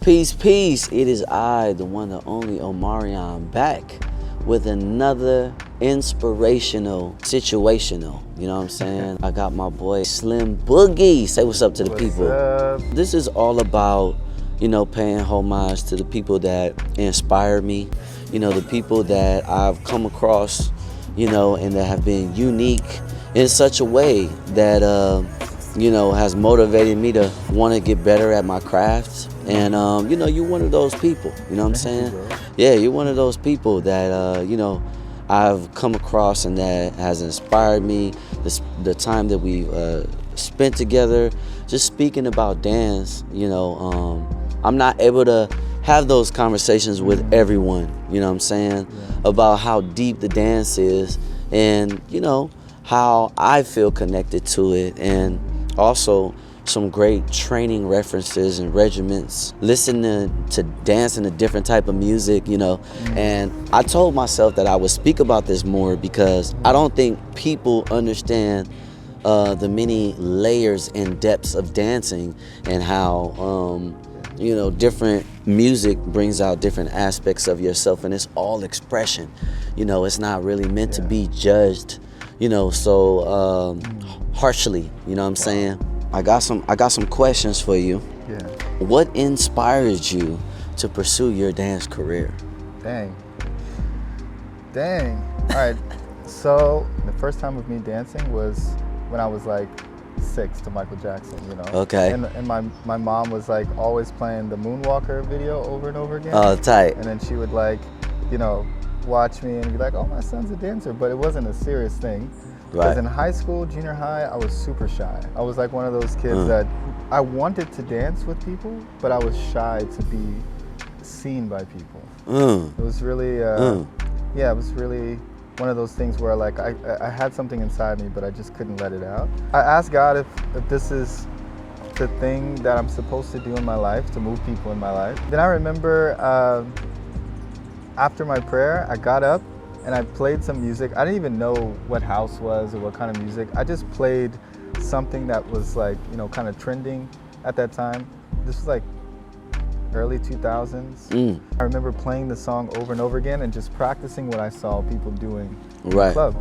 Peace, peace. It is I, the one, the only Omarion, back with another inspirational, situational. You know what I'm saying? I got my boy Slimboogie. Say what's up to the people. Up? This is all about, you know, paying homage to the people that inspire me. You know, the people that I've come across, you know, and that have been unique in such a way that, you know, has motivated me to want to get better at my craft. And, you know, you're one of those people, you know what I'm saying? Yeah, you're one of those people that, you know, I've come across and that has inspired me. The time that we've spent together, just speaking about dance, you know, I'm not able to have those conversations with everyone, you know what I'm saying? About how deep the dance is and, you know, how I feel connected to it, and also some great training references and regiments, listening to dance and a different type of music, you know. And I told myself that I would speak about this more because I don't think people understand the many layers and depths of dancing and how, you know, different music brings out different aspects of yourself, and it's all expression. You know, it's not really meant to be judged, you know, so harshly, you know what I'm saying? I got some questions for you. Yeah. What inspired you to pursue your dance career? Dang. All right. So the first time of me dancing was when I was like 6 to Michael Jackson, you know. Okay. And my mom was like always playing the Moonwalker video over and over again. Oh, tight. And then she would like, you know, watch me and be like, oh, my son's a dancer, but it wasn't a serious thing. Because in high school, junior high, I was super shy. I was like one of those kids that I wanted to dance with people, but I was shy to be seen by people. It was really, yeah, it was really one of those things where like I had something inside me, but I just couldn't let it out. I asked God if this is the thing that I'm supposed to do in my life, to move people in my life. Then I remember after my prayer, I got up and I played some music. I didn't even know what house was or what kind of music. I just played something that was like, you know, kind of trending at that time. This was like early 2000s. I remember playing the song over and over again and just practicing what I saw people doing in the club.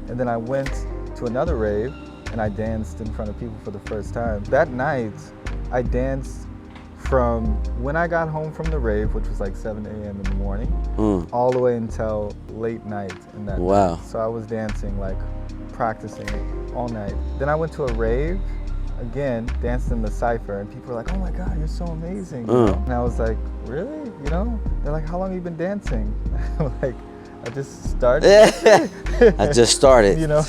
And then I went to another rave and I danced in front of people for the first time. That night, I danced from when I got home from the rave, which was like 7 a.m. in the morning, all the way until late night in that night. So I was dancing, like practicing all night. Then I went to a rave, again, danced in the cypher, and people were like, oh my God, you're so amazing. You know? And I was like, really? You know? They're like, how long have you been dancing? I'm like, I just started. I just started. You know?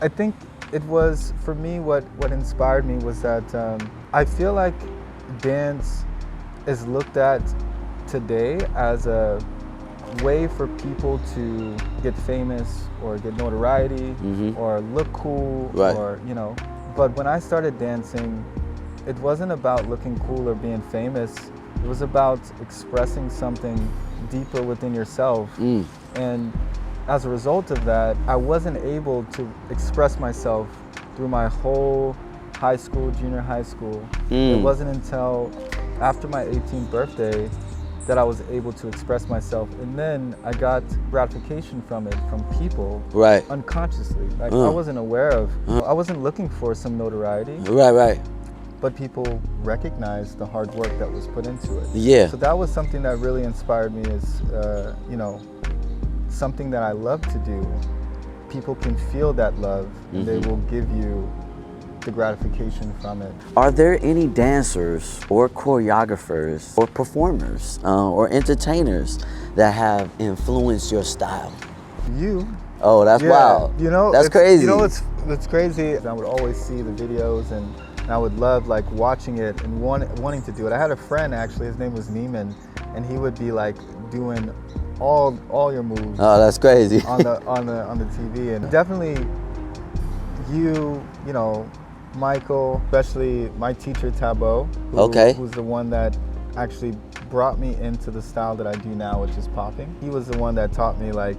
I think it was, for me, what inspired me was that I feel like dance is looked at today as a way for people to get famous or get notoriety or look cool or, you know. But when I started dancing, it wasn't about looking cool or being famous. It was about expressing something deeper within yourself. And as a result of that, I wasn't able to express myself through my whole high school, junior high school. It wasn't until after my 18th birthday that I was able to express myself. And then I got gratification from it, from people, unconsciously. Like I wasn't aware of. I wasn't looking for some notoriety. But people recognized the hard work that was put into it. So that was something that really inspired me, is, you know, something that I love to do. People can feel that love and they will give you the gratification from it. Are there any dancers or choreographers or performers or entertainers that have influenced your style? Oh, that's wild. You know, that's crazy. You know what's crazy? I would always see the videos and I would love like watching it and wanting to do it. I had a friend actually, his name was Neiman, and he would be like doing all your moves. Oh, that's crazy. on the TV. And definitely you know, Michael, especially my teacher Tabo, who's the one that actually brought me into the style that I do now, which is popping. He was the one that taught me like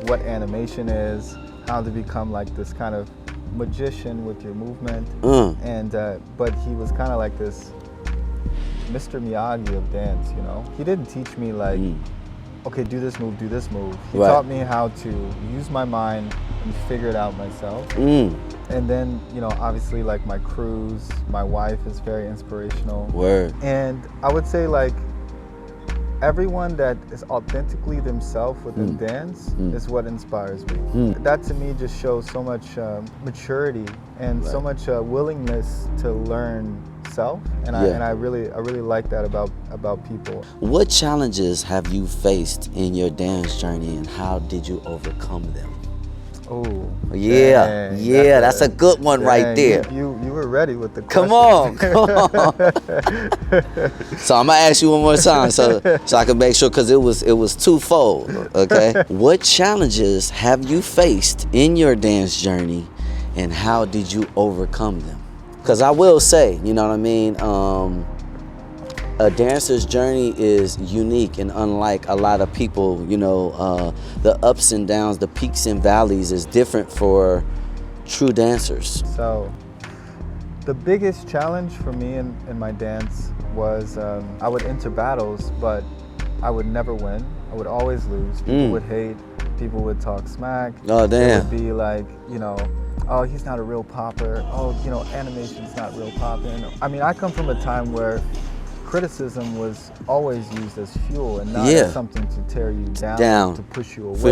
what animation is, how to become like this kind of magician with your movement. And but he was kind of like this Mr. Miyagi of dance, you know? He didn't teach me like, okay, do this move, do this move. He Right. taught me how to use my mind and figure it out myself. And then, you know, obviously like my crews, my wife is very inspirational. Word. And I would say like everyone that is authentically themselves within dance is what inspires me. That to me just shows so much maturity and so much willingness to learn self. And I really like that about people. What challenges have you faced in your dance journey, and how did you overcome them? Oh, yeah, dang, that's a good one right there. You were ready with the Come question. on. So I'm gonna ask you one more time, so I can make sure, because it was twofold. Okay. What challenges have you faced in your dance journey, and how did you overcome them? Because I will say, you know what I mean, a dancer's journey is unique and unlike a lot of people. You know, the ups and downs, the peaks and valleys is different for true dancers. So the biggest challenge for me in my dance was I would enter battles, but I would never win. I would always lose. People would hate, people would talk smack. Oh, damn. It would be like, you know, oh, he's not a real popper. Oh, you know, animation's not real popping. I mean, I come from a time where criticism was always used as fuel and not as something to tear you down, to push you away. For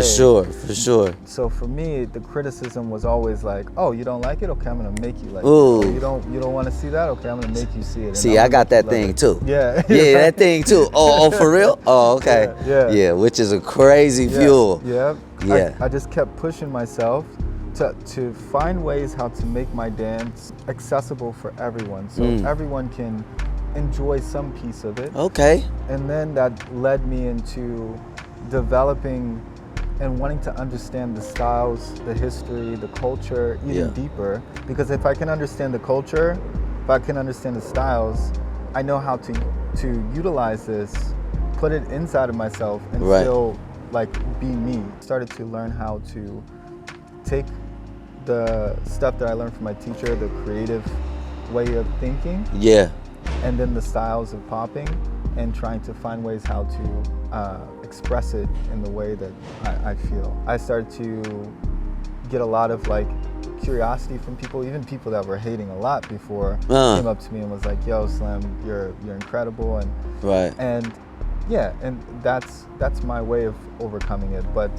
sure. So for me, the criticism was always like, oh, you don't like it? Okay, I'm gonna make you like it. Ooh. Oh, you don't want to see that? Okay, I'm gonna make you see it. See, I got that thing too. Yeah. Yeah, that thing too. Oh, for real? Oh, okay. Yeah. Which is a crazy fuel. Yeah. Yeah. I just kept pushing myself to find ways how to make my dance accessible for everyone, so everyone can enjoy some piece of it. Okay. And then that led me into developing and wanting to understand the styles, the history, the culture even deeper. Because if I can understand the culture, if I can understand the styles, I know how to utilize this, put it inside of myself, and still like be me. Started to learn how to take the stuff that I learned from my teacher, the creative way of thinking. Yeah. And then the styles of popping, and trying to find ways how to express it in the way that I feel. I started to get a lot of like curiosity from people, even people that were hating a lot before, came up to me and was like, "Yo, Slim, you're incredible," and and that's my way of overcoming it. But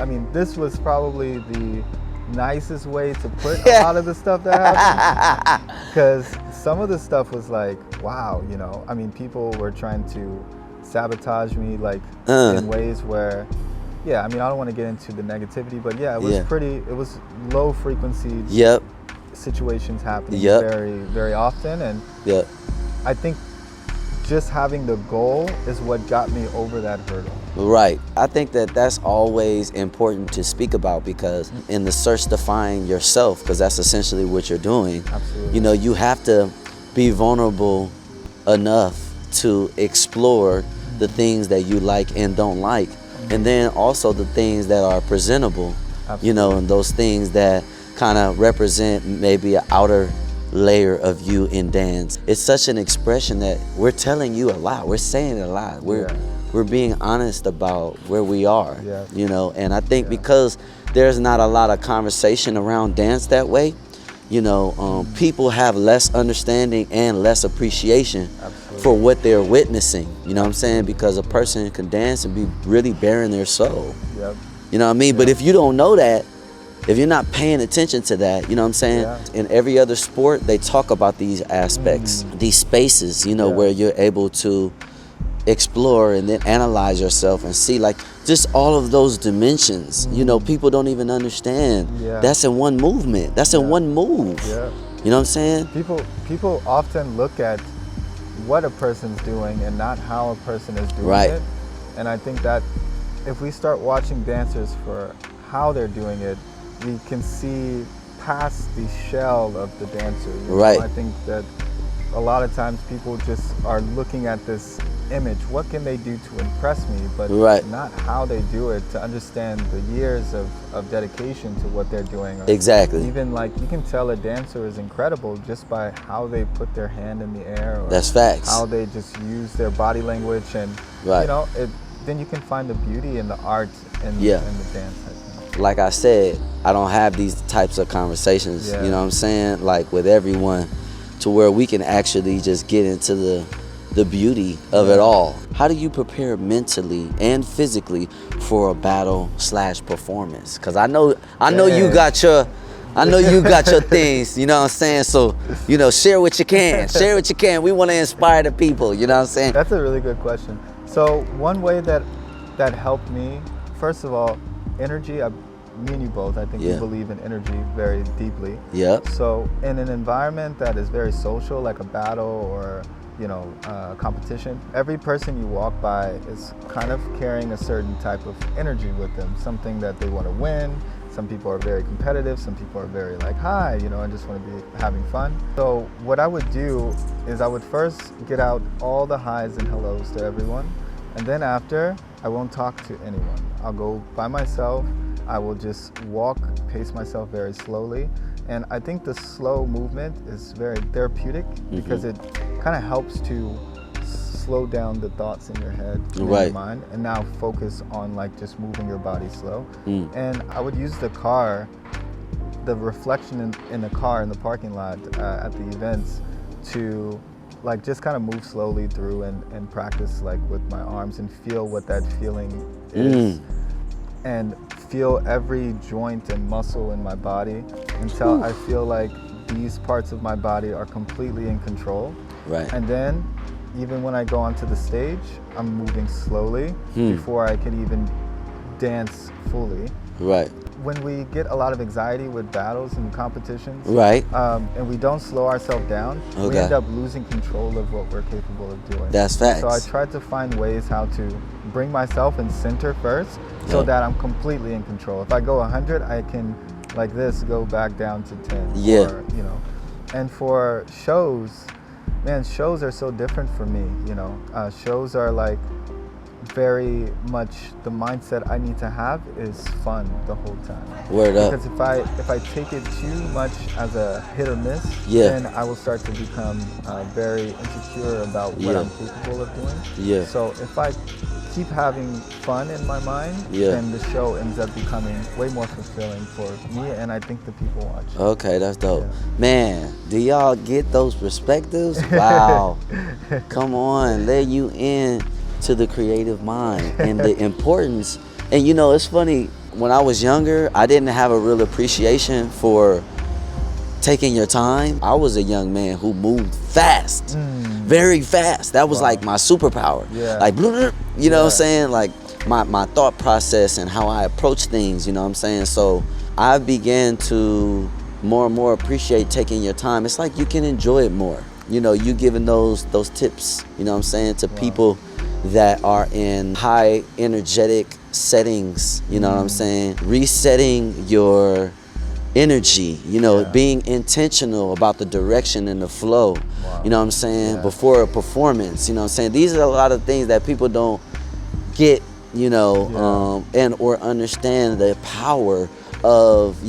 I mean, this was probably the nicest way to put a lot of the stuff that happened, because some of the stuff was like, wow, you know, I mean, people were trying to sabotage me like in ways where, I mean, I don't want to get into the negativity, but it was low frequency situations happening very, very often, and I think just having the goal is what got me over that hurdle. Right. I think that's always important to speak about, because in the search to find yourself, because that's essentially what you're doing. Absolutely. You know, you have to be vulnerable enough to explore the things that you like and don't like, and then also the things that are presentable. Absolutely. You know, and those things that kind of represent maybe an outer layer of you in dance. It's such an expression that we're telling you a lot. We're saying it a lot. We're being honest about where we are. You know, and I think because there's not a lot of conversation around dance that way, you know, people have less understanding and less appreciation for what they're witnessing. You know what I'm saying? Because a person can dance and be really bearing their soul. You know what I mean? But if you don't know that, if you're not paying attention to that, you know what I'm saying? In every other sport, they talk about these aspects, these spaces, you know, where you're able to explore and then analyze yourself and see like just all of those dimensions. You know, people don't even understand. That's in one movement. That's in one move. You know what I'm saying? People often look at what a person's doing and not how a person is doing it. And I think that if we start watching dancers for how they're doing it, we can see past the shell of the dancer. You know? I think that a lot of times people just are looking at this image. What can they do to impress me? But Right. not how they do it, to understand the years of dedication to what they're doing. Or Exactly. even like you can tell a dancer is incredible just by how they put their hand in the air. Or That's facts. how they just use their body language, and Right. you know, then you can find the beauty in the art and the dance. I think. Like I said, I don't have these types of conversations, Yeah. you know what I'm saying, like with everyone, to where we can actually just get into the beauty of it all. How do you prepare mentally and physically for a battle/performance? Because I know you got your things, you know what I'm saying? So, you know, share what you can. Share what you can. We want to inspire the people, you know what I'm saying? That's a really good question. So one way that helped me, first of all, energy. Me and you both, I think we believe in energy very deeply. Yep. So in an environment that is very social, like a battle or a competition, every person you walk by is kind of carrying a certain type of energy with them, something that they want to win. Some people are very competitive, some people are very like, hi, I just want to be having fun. So what I would do is I would first get out all the highs and hellos to everyone, and then after, I won't talk to anyone. I'll go by myself. I will just walk, pace myself very slowly. And I think the slow movement is very therapeutic because it kind of helps to slow down the thoughts in your head and in your mind, and now focus on like just moving your body slow. And I would use the car, the reflection in the car in the parking lot at the events, to like just kind of move slowly through and practice like with my arms and feel what that feeling is. And feel every joint and muscle in my body until I feel like these parts of my body are completely in control. Right. And then even when I go onto the stage, I'm moving slowly before I can even dance fully. Right. When we get a lot of anxiety with battles and competitions, and we don't slow ourselves down, we end up losing control of what we're capable of doing. That's facts. So I tried to find ways how to bring myself in center first, so that I'm completely in control. If I go 100, I can, like this, go back down to 10. Yeah. Or, and for shows, man, shows are so different for me. Shows are like very much the mindset I need to have is fun the whole time. Word up. Because if I take it too much as a hit or miss, then I will start to become very insecure about what I'm capable of doing. Yeah. So if I keep having fun in my mind, then the show ends up becoming way more fulfilling for me and I think the people watching. Okay, that's dope. Man, do y'all get those perspectives? Wow. Come on, let you in to the creative mind and the importance. And it's funny, when I was younger, I didn't have a real appreciation for taking your time. I was a young man who moved fast, very fast. That was like my superpower. Like, you know what I'm saying? Like my thought process and how I approach things, you know what I'm saying? So I began to more and more appreciate taking your time. It's like you can enjoy it more. You giving those tips, you know what I'm saying, to people that are in high energetic settings, you know what I'm saying? Resetting your energy, being intentional about the direction and the flow, you know what I'm saying, before a performance, you know what I'm saying? These are a lot of things that people don't get, and or understand the power of,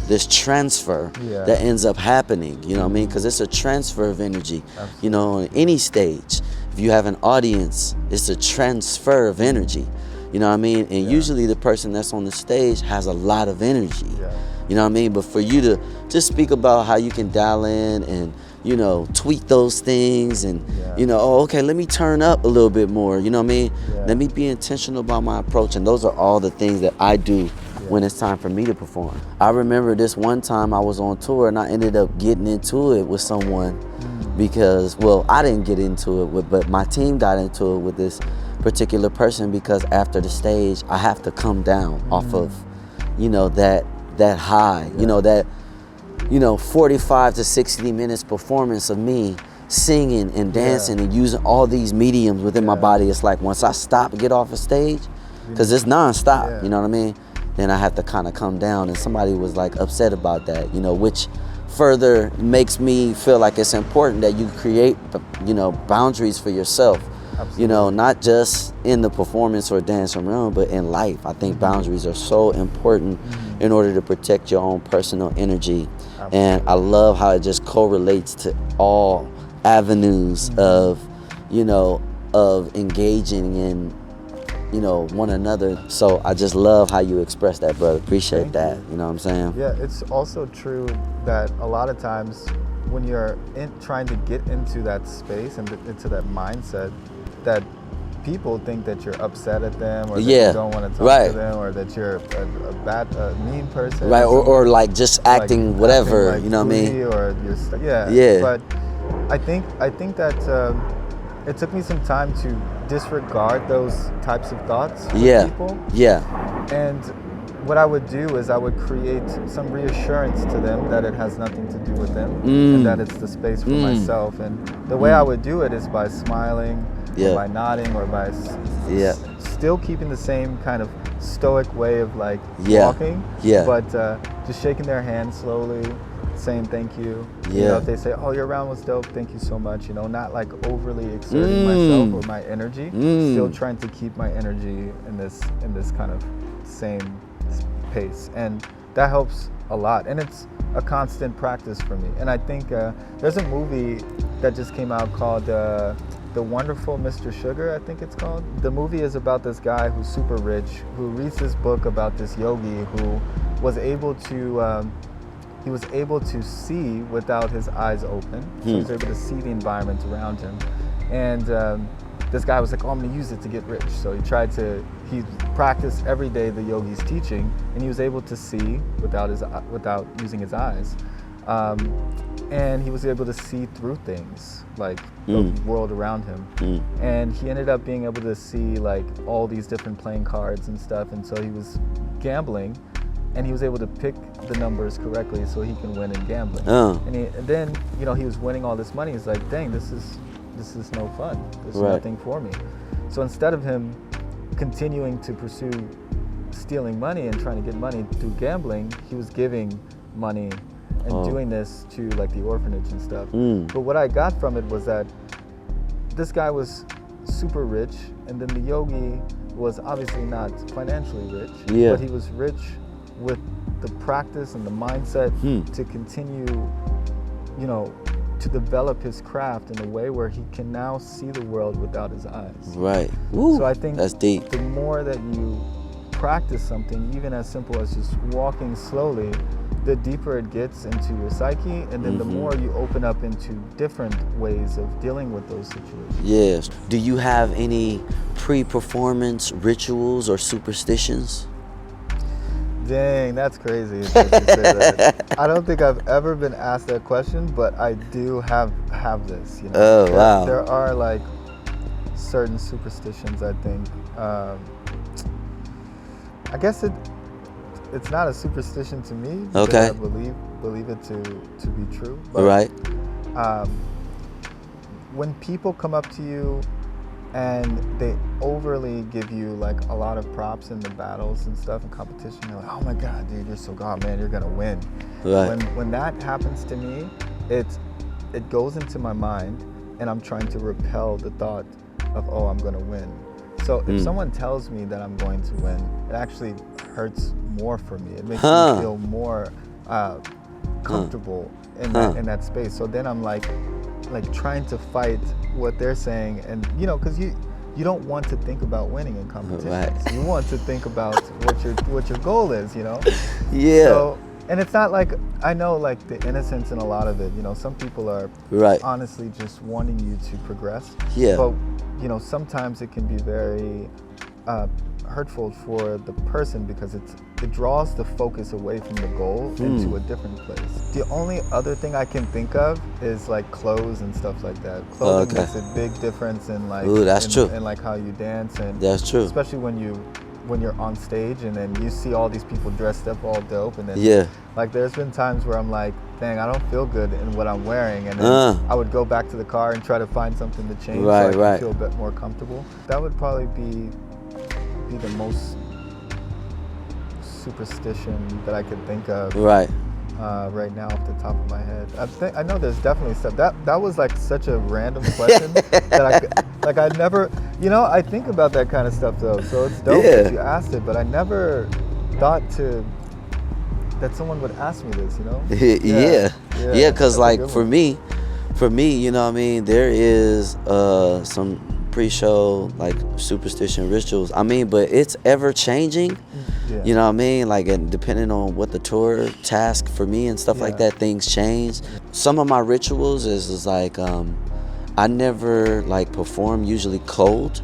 this transfer that ends up happening, you know what I mean? Because it's a transfer of energy, on any stage. If you have an audience, it's a transfer of energy, you know what I mean? And usually the person that's on the stage has a lot of energy, you know what I mean? But for you to just speak about how you can dial in and, tweak those things and, okay, let me turn up a little bit more, you know what I mean? Let me be intentional about my approach. And those are all the things that I do when it's time for me to perform. I remember this one time I was on tour and I ended up getting into it with someone because, I didn't get into it, but my team got into it with this particular person because after the stage, I have to come down off of, that high, that 45 to 60 minutes performance of me singing and dancing and using all these mediums within my body. It's like once I stop, get off a stage, because it's nonstop, you know what I mean? Then I have to kind of come down, and somebody was like upset about that, which further makes me feel like it's important that you create, boundaries for yourself. Absolutely. Not just in the performance or dance realm, but in life. I think boundaries are so important in order to protect your own personal energy. Absolutely. And I love how it just correlates to all avenues of, of engaging in, one another. So I just love how you express that, brother. Appreciate that. You know what I'm saying? Yeah, it's also true that a lot of times when you're trying to get into that space and into that mindset, that people think that you're upset at them, or that you don't want to talk to them, or that you're a mean person. Right, or like just acting whatever, acting like you know what I mean? Or you're Yeah. But I think that it took me some time to disregard those types of thoughts with people. Yeah. And what I would do is I would create some reassurance to them that it has nothing to do with them, and that it's the space for myself. And the way I would do it is by smiling, or by nodding, or by still keeping the same kind of stoic way of like walking, but just shaking their hand slowly, saying thank you. If they say, "Oh, your round was dope, thank you so much," not like overly exerting myself or my energy, still trying to keep my energy in this kind of same pace, and that helps a lot, and it's a constant practice for me. And I think there's a movie that just came out called The Wonderful Mr. Sugar, I think it's called. The movie is about this guy who's super rich, who reads this book about this yogi who was able to see without his eyes open. So he was able to see the environment around him. And this guy was like, "Oh, I'm gonna use it to get rich." So he practiced every day the yogi's teaching, and he was able to see without using his eyes. And he was able to see through things, like the world around him. And he ended up being able to see like all these different playing cards and stuff. And so he was gambling, and he was able to pick the numbers correctly so he can win in gambling. And then he was winning all this money. He's like, "Dang, this is no fun. This is nothing for me." So instead of him continuing to pursue stealing money and trying to get money through gambling, he was giving money and doing this to like the orphanage and stuff. But what I got from it was that this guy was super rich, and then the yogi was obviously not financially rich, but he was rich with the practice and the mindset to continue, to develop his craft in a way where he can now see the world without his eyes. Right. Woo, so I think that's deep. The more that you practice something, even as simple as just walking slowly, the deeper it gets into your psyche, and then the more you open up into different ways of dealing with those situations. Yes. Do you have any pre-performance rituals or superstitions? Dang, that's crazy that you say that. I don't think I've ever been asked that question, but I do have this. Oh, wow. There are like certain superstitions, I think. I guess it's not a superstition to me, because I believe it to be true. But, right. When people come up to you and they overly give you like a lot of props in the battles and stuff and competition, you're like, "Oh my God, dude, you're so god, man, you're gonna win." Right. When that happens to me, it goes into my mind, and I'm trying to repel the thought of, "Oh, I'm gonna win." So if someone tells me that I'm going to win, it actually hurts more for me. It makes me feel more comfortable in that space. So then I'm like trying to fight what they're saying, and because you don't want to think about winning in competitions. Right. You want to think about what your goal is. Yeah. So, and it's not like, I know like the innocence in a lot of it. Some people are honestly just wanting you to progress. Yeah. But sometimes it can be very hurtful for the person, because it draws the focus away from the goal into a different place. The only other thing I can think of is like clothes and stuff like that. Clothing makes a big difference in like true. In like how you dance, and that's true. Especially when you're on stage and then you see all these people dressed up all dope, and then like there's been times where I'm like, dang, I don't feel good in what I'm wearing, and then I would go back to the car and try to find something to change so I can feel a bit more comfortable. That would probably be the most superstition that I could think of. Right. right now off the top of my head. I know there's definitely stuff. That was like such a random question that I never, I think about that kind of stuff though. So it's dope that you asked it, but I never thought that someone would ask me this, Yeah, because like for me, there is some pre-show like superstition rituals. But it's ever changing. Like, and depending on what the tour task for me and stuff like that, things change. Some of my rituals is like I never like perform usually cold.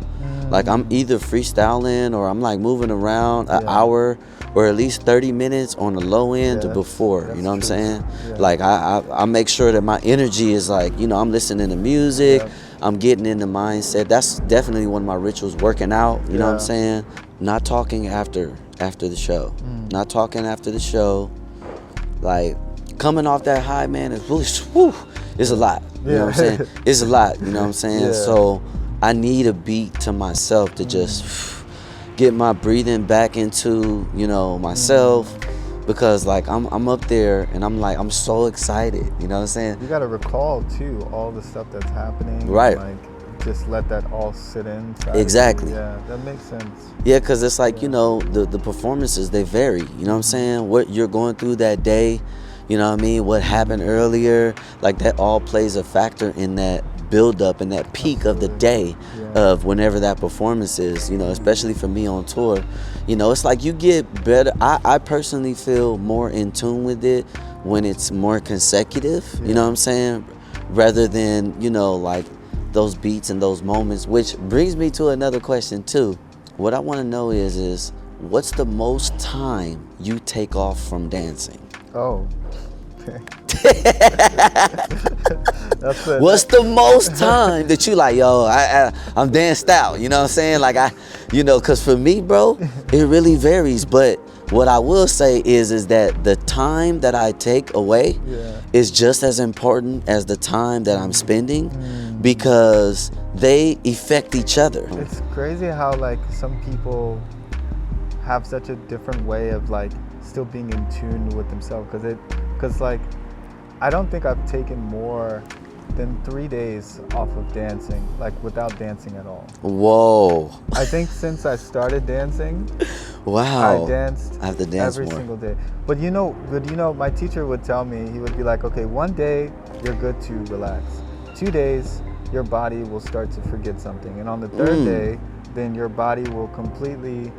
Like I'm either freestyling or I'm like moving around an hour or at least 30 minutes on the low end before, you know what I'm saying? Like I make sure that my energy is like, I'm listening to music, I'm getting in the mindset. That's definitely one of my rituals, working out, you know what I'm saying? Not talking after the show. Not talking after the show. Like coming off that high, man, it's really, it's a lot, you know what I'm saying? It's a lot, you know what I'm saying? So I need a beat to myself to just get my breathing back into, myself, because like I'm up there and I'm so excited, you know what I'm saying? You got to recall too all the stuff that's happening. Right. Like just let that all sit in. Exactly. Yeah, that makes sense. Yeah, because it's like, the performances, they vary, you know what I'm saying? What you're going through that day, you know what I mean? What happened earlier, like that all plays a factor in that build up and that peak of the day of whenever that performance is, especially for me on tour. It's like you get better. I personally feel more in tune with it when it's more consecutive, you know what I'm saying? Rather than, like those beats and those moments, which brings me to another question too. What I want to know is what's the most time you take off from dancing? Oh. What's the most time that you like, yo, I'm danced out, you know what I'm saying? Like because for me, bro, it really varies. But what I will say is that the time that I take away is just as important as the time that I'm spending, because they affect each other. It's crazy how like some people have such a different way of like still being in tune with themselves, because like I don't think I've taken more than 3 days off of dancing, like without dancing at all. Whoa. I think since I started dancing, wow, I danced I have to dance every more. single day. But my teacher would tell me, he would be like, okay, 1 day you're good to relax. 2 days your body will start to forget something, and on the third day, then your body will completely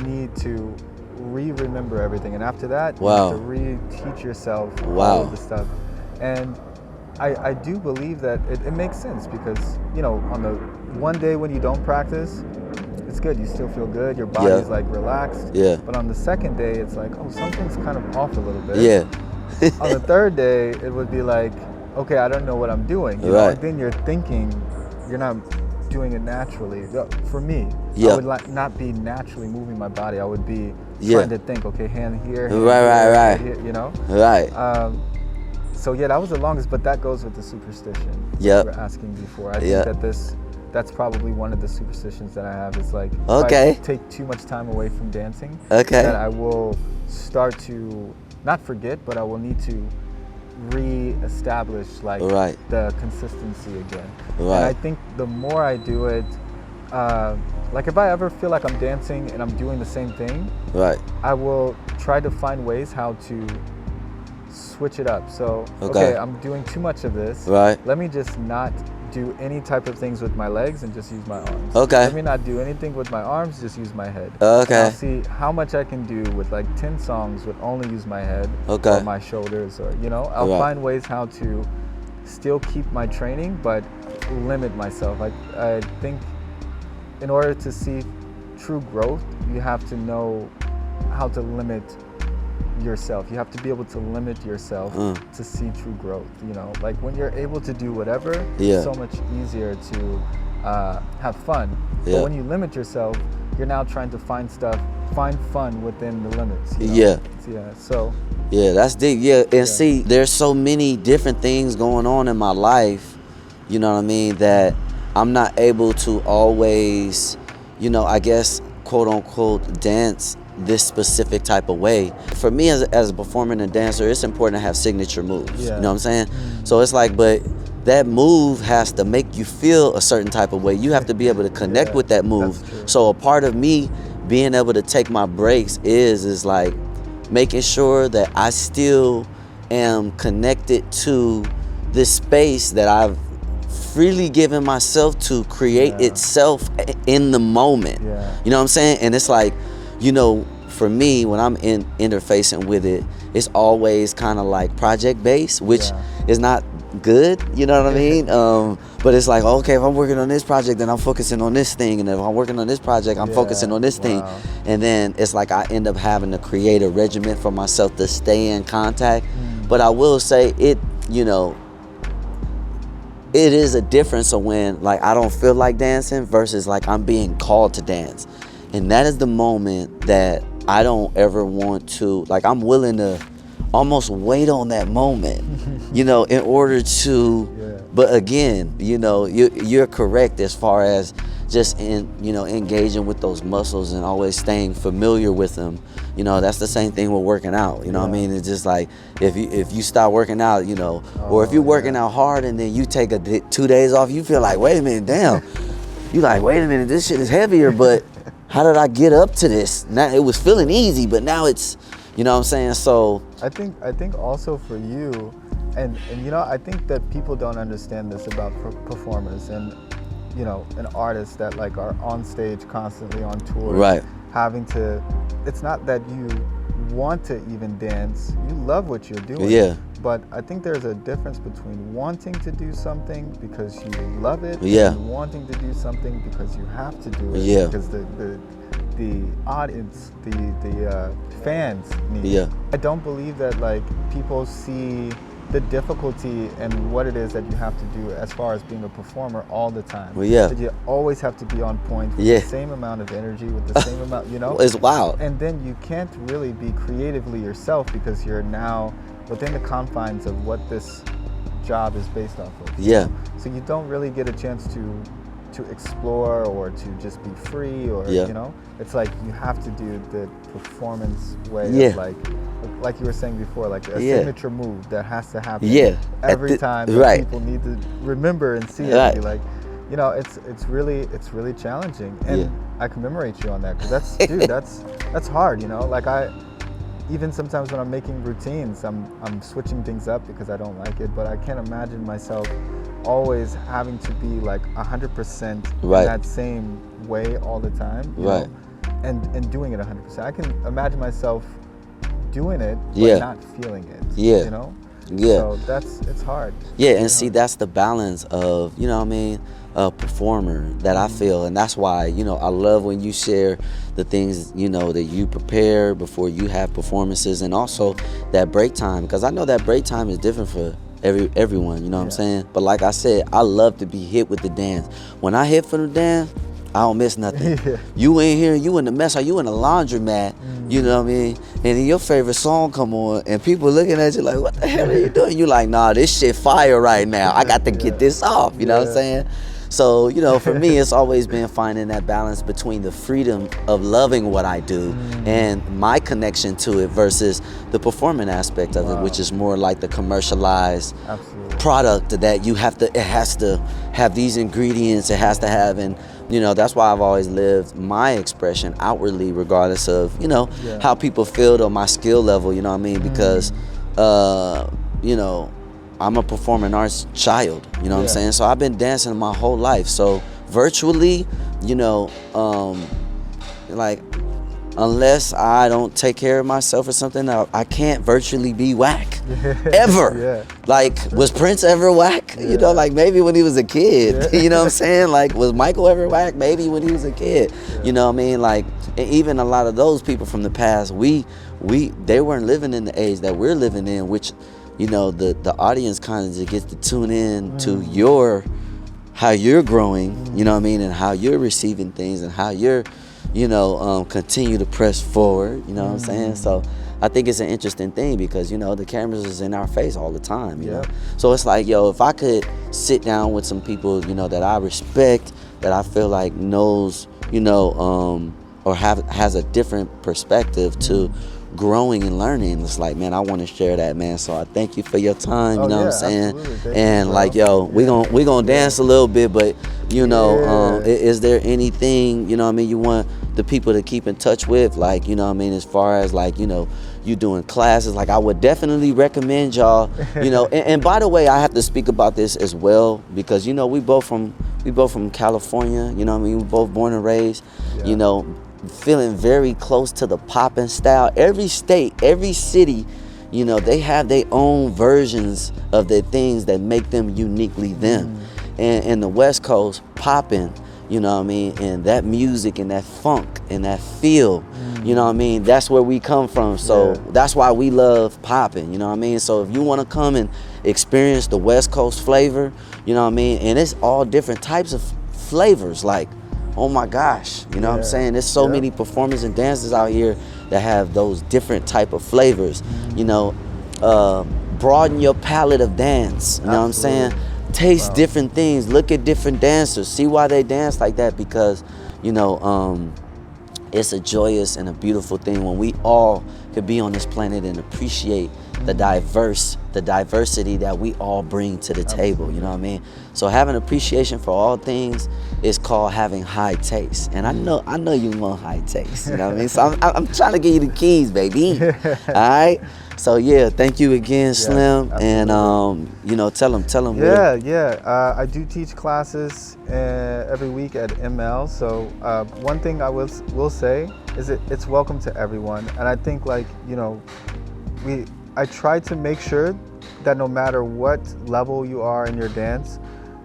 need to remember everything, and after that you have to re-teach yourself all of the stuff. And I do believe that it makes sense, because on the 1 day when you don't practice, it's good, you still feel good, your body's like relaxed, but on the second day it's like, oh, something's kind of off a little bit. On the third day it would be like, okay, I don't know what I'm doing, you know? And then you're thinking you're not doing it naturally. For me, I would not be naturally moving my body. I would be trying to think, okay, hand here, hand here, so that was the longest, but that goes with the superstition you were asking before. I think that that's probably one of the superstitions that I have, is like, if I take too much time away from dancing, that I will start to not forget, but I will need to re-establish like the consistency again. And I think the more I do it, like if I ever feel like I'm dancing and I'm doing the same thing, I will try to find ways how to switch it up. So okay, I'm doing too much of this, let me just not do any type of things with my legs and just use my arms. Let me not do anything with my arms, just use my head. I'll see how much I can do with like 10 songs with only use my head or my shoulders, or I'll find ways how to still keep my training but limit myself. I think in order to see true growth, you have to know how to limit yourself. You have to be able to limit yourself to see true growth. Like when you're able to do whatever, it's so much easier to have fun. But when you limit yourself, you're now trying to find fun within the limits. So that's deep. And see, there's so many different things going on in my life, that I'm not able to always, I guess, quote unquote dance this specific type of way. For me as a performer and a dancer, it's important to have signature moves. Yeah. You know what I'm saying? So it's like, but that move has to make you feel a certain type of way. You have to be able to connect with that move. So a part of me being able to take my breaks is like making sure that I still am connected to this space that I've freely given myself to create itself in the moment. You know what I'm saying? And it's like, you know, for me, when I'm interfacing with it, it's always kind of like project based, which is not good, you know what I mean? But it's like, okay, if I'm working on this project, then I'm focusing on this thing, and if I'm working on this project, I'm focusing on this thing. And then it's like I end up having to create a regimen for myself to stay in contact. But I will say it, you know, it is a difference of when like I don't feel like dancing versus like I'm being called to dance. And that is the moment that I don't ever want to, like I'm willing to almost wait on that moment, you know, in order to, but again, you know, you're correct as far as just engaging with those muscles and always staying familiar with them. You know, that's the same thing with working out. You know what I mean? It's just like if you start working out, you know, or if you're working out hard and then you take 2 days off, you feel like, wait a minute, damn. You like, wait a minute, this shit is heavier, but how did I get up to this? Now it was feeling easy, but now it's, you know what I'm saying? So I think also for you, and you know, I think that people don't understand this about performers and, you know, and artists that like are on stage constantly on tour, right? Having to, it's not that you want to even dance, you love what you're doing. Yeah. But I think there's a difference between wanting to do something because you love it, and wanting to do something because you have to do it, because the audience, the fans need it. I don't believe that like people see the difficulty and what it is that you have to do as far as being a performer all the time. That you always have to be on point with the same amount of energy, with the same amount, you know? It's wild. And then you can't really be creatively yourself because you're now within the confines of what this job is based off of. So you don't really get a chance to explore or to just be free, or you know, it's like you have to do the performance way of like you were saying before, like a signature move that has to happen every time that people need to remember and see it and be like, you know, it's really challenging, and I commemorate you on that, because that's dude, that's hard, you know. Like even sometimes when I'm making routines, I'm switching things up because I don't like it, but I can't imagine myself always having to be like 100% in that same way all the time, you know, and doing it 100%. I can imagine myself doing it but not feeling it, you know. So it's hard. And see, that's the balance of, you know what I mean, a performer that I feel, and that's why, you know, I love when you share the things, you know, that you prepare before you have performances, and also that break time, because I know that break time is different for everyone, you know what I'm saying? But like I said, I love to be hit with the dance. When I hit for the dance, I don't miss nothing. You in here, you in the mess, or you in the laundromat, you know what I mean? And then your favorite song come on, and people looking at you like, what the hell are you doing? You like, nah, this shit fire right now. I got to get this off, you know what I'm saying? So, you know, for me, it's always been finding that balance between the freedom of loving what I do and my connection to it versus the performing aspect of it, which is more like the commercialized product that you have to, it has to have these ingredients, it has to have, and, you know, that's why I've always lived my expression outwardly, regardless of, you know, how people feel or my skill level, you know what I mean? Because, you know, I'm a performing arts child, you know what I'm saying? So I've been dancing my whole life. So virtually, you know, like, unless I don't take care of myself or something, I can't virtually be whack, ever. Like, was Prince ever whack? You know, like maybe when he was a kid, you know what I'm saying? Like, was Michael ever whack? Maybe when he was a kid, you know what I mean? Like, and even a lot of those people from the past, they weren't living in the age that we're living in, which, you know, the audience kind of gets to tune in to how you're growing, you know what I mean, and how you're receiving things and how you're, you know, continue to press forward, you know what I'm saying? So I think it's an interesting thing because, you know, the cameras is in our face all the time, you know? So it's like, yo, if I could sit down with some people, you know, that I respect, that I feel like knows, you know, or has a different perspective to growing and learning. It's like, man, I want to share that, man. So I thank you for your time. You know what I'm saying? And like, yo, we gonna dance a little bit, but you know, is there anything, you know what I mean, you want the people to keep in touch with, like, you know what I mean, as far as like, you know, you doing classes? Like, I would definitely recommend y'all, you know, and by the way, I have to speak about this as well, because, you know, we both from California, you know what I mean, we both born and raised, you know, feeling very close to the poppin' style. Every state, every city, you know, they have their own versions of their things that make them uniquely them. And in the West Coast, poppin', you know what I mean, and that music and that funk and that feel, you know what I mean, that's where we come from. So that's why we love poppin', you know what I mean. So if you want to come and experience the West Coast flavor, you know what I mean, and it's all different types of flavors, like, oh my gosh, you know what I'm saying? There's so many performers and dancers out here that have those different type of flavors, you know. Broaden your palette of dance, you know what I'm saying? Taste different things, look at different dancers, see why they dance like that, because, you know, it's a joyous and a beautiful thing when we all could be on this planet and appreciate the diversity that we all bring to the table, you know what I mean? So having appreciation for all things is called having high taste. And I know you want high taste, you know what I mean? So I'm trying to give you the keys, baby. All right? So yeah, thank you again, Slim. And you know, tell them. I do teach classes every week at ML. So one thing I will say is it's welcome to everyone. And I think, like, you know, I try to make sure that no matter what level you are in your dance,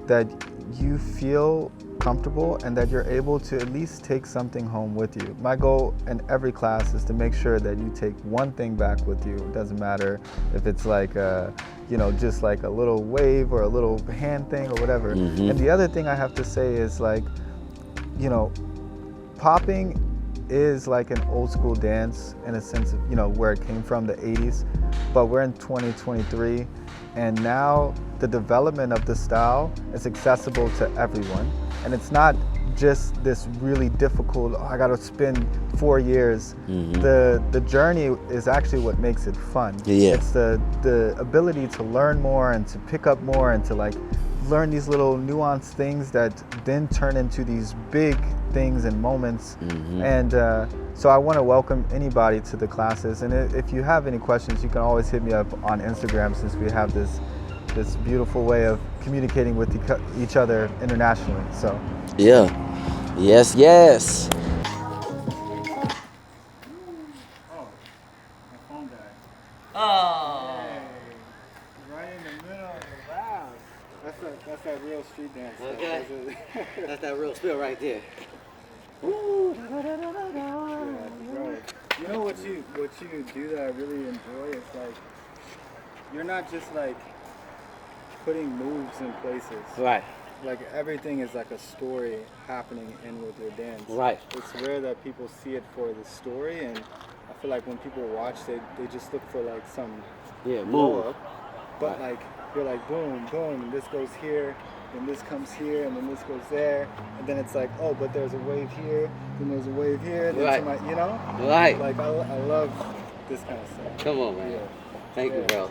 that you feel comfortable and that you're able to at least take something home with you. My goal in every class is to make sure that you take one thing back with you. It doesn't matter if it's like you know, just like a little wave or a little hand thing or whatever. And the other thing I have to say is, like, you know, popping is like an old school dance in a sense of, you know, where it came from, the 80s, but we're in 2023, and now the development of the style is accessible to everyone, and it's not just this really difficult, I gotta spend 4 years. The journey is actually what makes it fun. It's the ability to learn more and to pick up more and to, like, learn these little nuanced things that then turn into these big things and moments. And so I want to welcome anybody to the classes, and if you have any questions, you can always hit me up on Instagram, since we have this beautiful way of communicating with each other internationally. So yes. Oh, my phone died. Oh. Right in the middle. Wow. That's that real street dance. Okay. That's that real spill right there. Ooh. Bro. You know what you do that I really enjoy? It's like, you're not just like putting moves in places. Right. Like, everything is like a story happening in with your dance. Right. It's rare that people see it for the story, and I feel like when people watch, they just look for like some blow up. But like, you're like, boom, boom, and this goes here, then this comes here, and then this goes there, and then it's like, oh, but there's a wave here, then there's a wave here, then somebody, you know? Right. Like, I love this kind of stuff. Come on, man. Thank you, bro.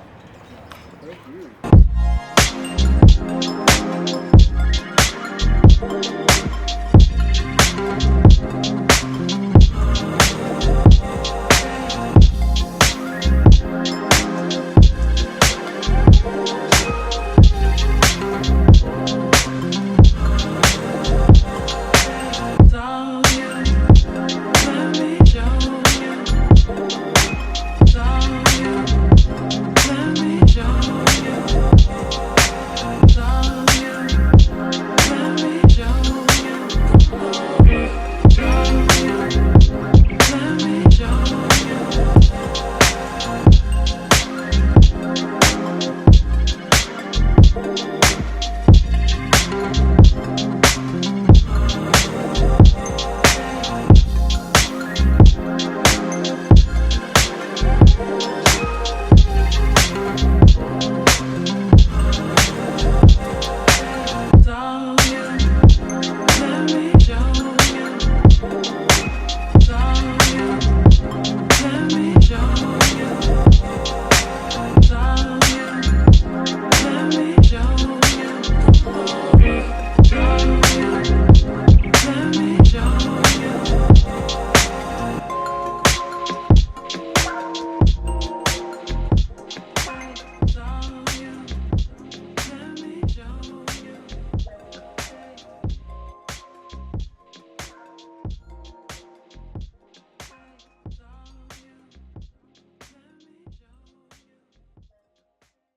Thank you.